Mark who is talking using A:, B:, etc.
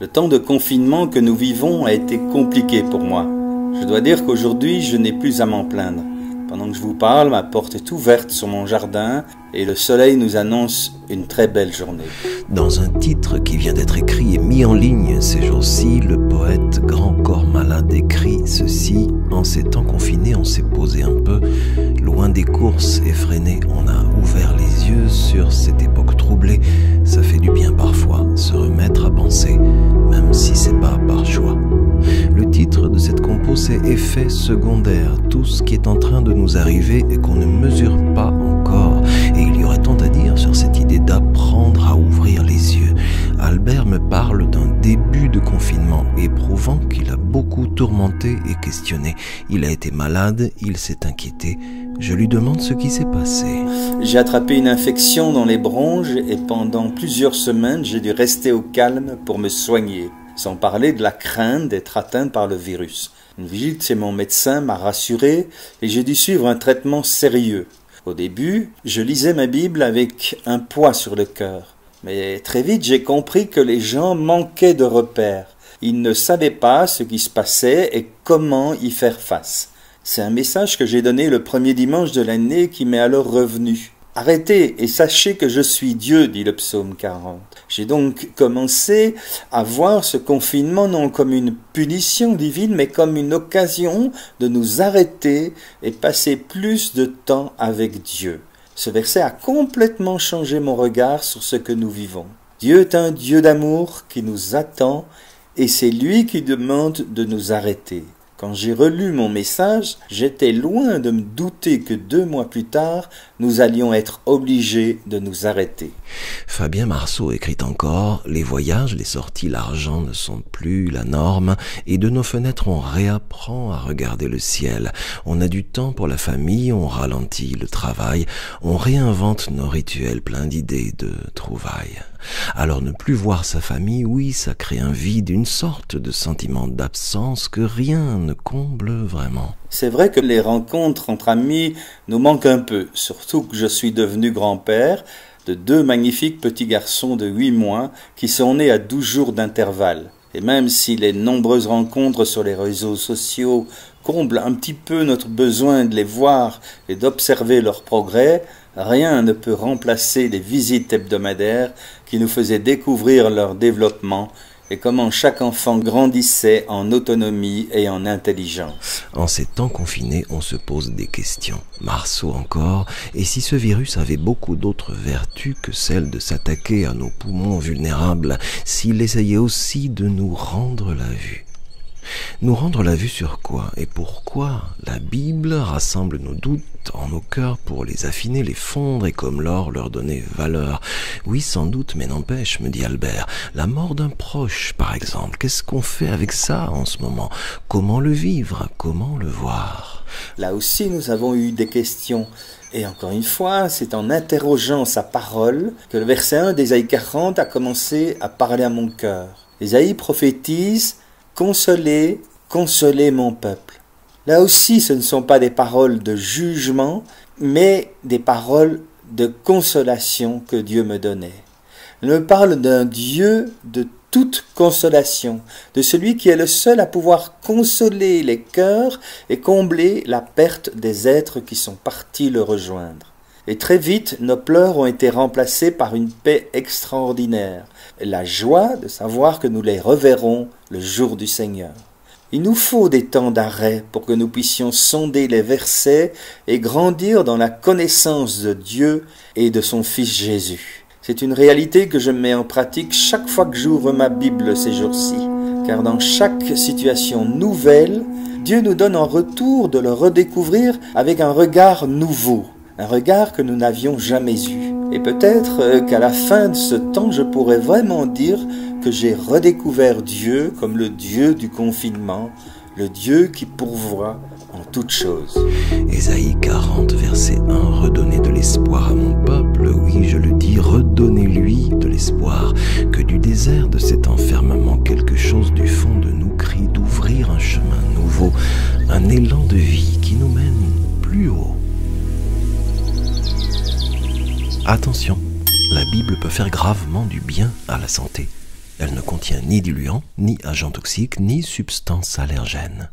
A: Le temps de confinement que nous vivons a été compliqué pour moi. Je dois dire qu'aujourd'hui, je n'ai plus à m'en plaindre. Pendant que je vous parle, ma porte est ouverte sur mon jardin et le soleil nous annonce une très belle journée.
B: Dans un titre qui vient d'être écrit et mis en ligne ces jours-ci, le poète Grand Corps Malade écrit ceci: en ces temps confinés, on s'est posé un peu, loin des courses effrénées, on a ouvert les yeux sur cette époque troublée. Ça fait du bien parfois, se remettre à penser, même si c'est pas par choix. Le titre de cette compo, c'est Effet secondaire, tout ce qui est en train de nous arriver et qu'on ne mesure pas encore. Et il y aurait tant à dire sur cette idée d'apprendre à ouvrir les yeux. Albert me parle d'un début de confinement éprouvant qu'il a beaucoup tourmenté et questionné. Il a été malade, il s'est inquiété. Je lui demande ce qui s'est passé.
A: J'ai attrapé une infection dans les bronches et pendant plusieurs semaines, j'ai dû rester au calme pour me soigner. Sans parler de la crainte d'être atteint par le virus. Une visite chez mon médecin m'a rassuré et j'ai dû suivre un traitement sérieux. Au début, je lisais ma Bible avec un poids sur le cœur. Mais très vite, j'ai compris que les gens manquaient de repères. Ils ne savaient pas ce qui se passait et comment y faire face. C'est un message que j'ai donné le premier dimanche de l'année qui m'est alors revenu. Arrêtez et sachez que je suis Dieu, dit le psaume 40. J'ai donc commencé à voir ce confinement non comme une punition divine, mais comme une occasion de nous arrêter et passer plus de temps avec Dieu. Ce verset a complètement changé mon regard sur ce que nous vivons. Dieu est un Dieu d'amour qui nous attend et c'est lui qui demande de nous arrêter. Quand j'ai relu mon message, j'étais loin de me douter que 2 mois plus tard, nous allions être obligés de nous arrêter.
B: Fabien Marceau écrit encore: les voyages, les sorties, l'argent ne sont plus la norme et de nos fenêtres on réapprend à regarder le ciel. On a du temps pour la famille, on ralentit le travail, on réinvente nos rituels pleins d'idées, de trouvailles. Alors ne plus voir sa famille, oui, ça crée un vide, une sorte de sentiment d'absence que rien ne comble vraiment.
A: C'est vrai que les rencontres entre amis nous manquent un peu, surtout que je suis devenu grand-père de 2 magnifiques petits garçons de 8 mois qui sont nés à 12 jours d'intervalle. Et même si les nombreuses rencontres sur les réseaux sociaux comblent un petit peu notre besoin de les voir et d'observer leur progrès, rien ne peut remplacer les visites hebdomadaires qui nous faisaient découvrir leur développement et comment chaque enfant grandissait en autonomie et en intelligence.
B: En ces temps confinés, on se pose des questions. Marceau encore, et si ce virus avait beaucoup d'autres vertus que celle de s'attaquer à nos poumons vulnérables, s'il essayait aussi de nous rendre la vue? Nous rendre la vue sur quoi et pourquoi? La Bible rassemble nos doutes en nos cœurs pour les affiner, les fondre et comme l'or leur donner valeur. Oui, sans doute, mais n'empêche, me dit Albert, la mort d'un proche, par exemple, qu'est-ce qu'on fait avec ça en ce moment? Comment le vivre? Comment le voir?
A: Là aussi, nous avons eu des questions. Et encore une fois, c'est en interrogeant sa parole que le verset 1 d'Ésaïe 40 a commencé à parler à mon cœur. Ésaïe prophétise: consolez, consolez mon peuple. Là aussi, ce ne sont pas des paroles de jugement, mais des paroles de consolation que Dieu me donnait. Il me parle d'un Dieu de toute consolation, de celui qui est le seul à pouvoir consoler les cœurs et combler la perte des êtres qui sont partis le rejoindre. Et très vite, nos pleurs ont été remplacés par une paix extraordinaire, la joie de savoir que nous les reverrons le jour du Seigneur. Il nous faut des temps d'arrêt pour que nous puissions sonder les versets et grandir dans la connaissance de Dieu et de son Fils Jésus. C'est une réalité que je mets en pratique chaque fois que j'ouvre ma Bible ces jours-ci, car dans chaque situation nouvelle, Dieu nous donne en retour de le redécouvrir avec un regard nouveau. Un regard que nous n'avions jamais eu. Et peut-être qu'à la fin de ce temps, je pourrais vraiment dire que j'ai redécouvert Dieu comme le Dieu du confinement, le Dieu qui pourvoit en toutes choses.
B: Ésaïe 40, verset 1, redonnez de l'espoir à mon peuple, oui, je le dis, redonnez-lui de l'espoir, que du désert de cet enfermement, quelque chose du fond de nous crie d'ouvrir un chemin nouveau, un élan de vie qui nous mène plus haut. Attention, la Bible peut faire gravement du bien à la santé. Elle ne contient ni diluant, ni agent toxique, ni substance allergène.